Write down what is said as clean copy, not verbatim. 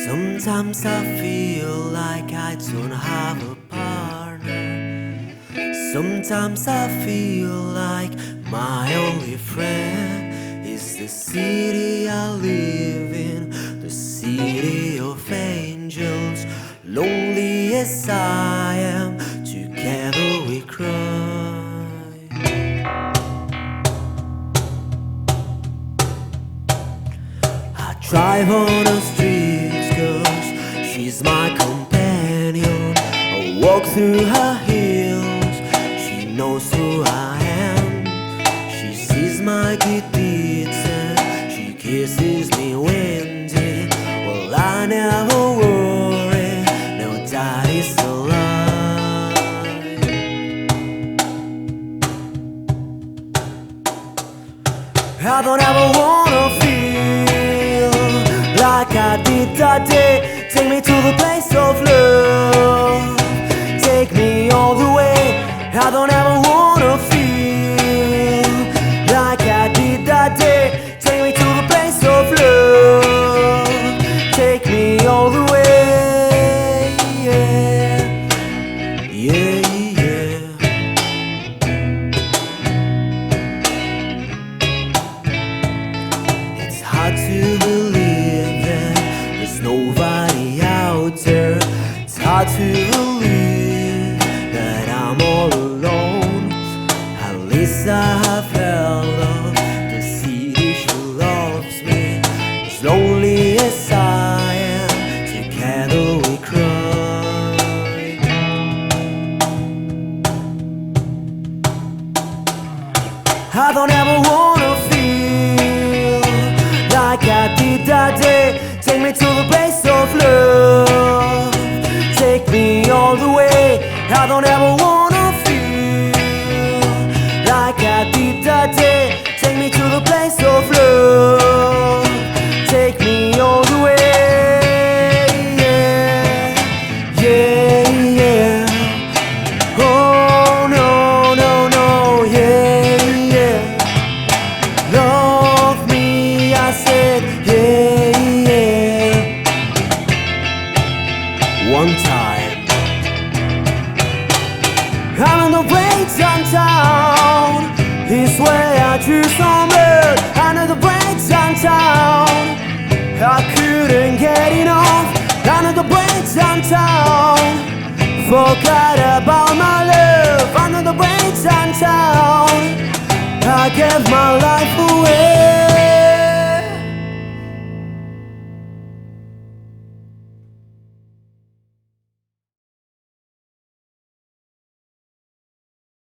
Sometimes I feel like I don't have a partner. Sometimes I feel like my only friend is the city I live in, the city of angels. Lonely as I am, together we cry. I drive on the streets 'cause she's my companion. I walk through her hills, she knows who I am. She sees my good deeds and she kisses me windy. Well, I never worry, no, that is a lie. I don't ever wanna feel like I did that day. Take me to the place of love, take me all the way. I don't ever wanna feel like I did that day. Take me to the place of love, take me all the way. Yeah, yeah, yeah. It's hard to believe that there's nobody out there. It's hard to believe that I'm all alone. At least I have held up the city she loves me. As lonely as I am, together we cry. I don't ever wanna feel like I did that day. Take me to the place of love, take me all the way. I don't ever wanna feel like I did that day. Take me to the place of love, take me all the way. Yeah, yeah, yeah. Oh no, no, no, yeah, yeah. Love me, I said, yeah, yeah. One time I'm in the breakdown town, this way I drew some blood. I'm in the breakdown town, I couldn't get enough. I'm in the breakdown town, forgot about my love. I'm in the breakdown town, I gave my life away.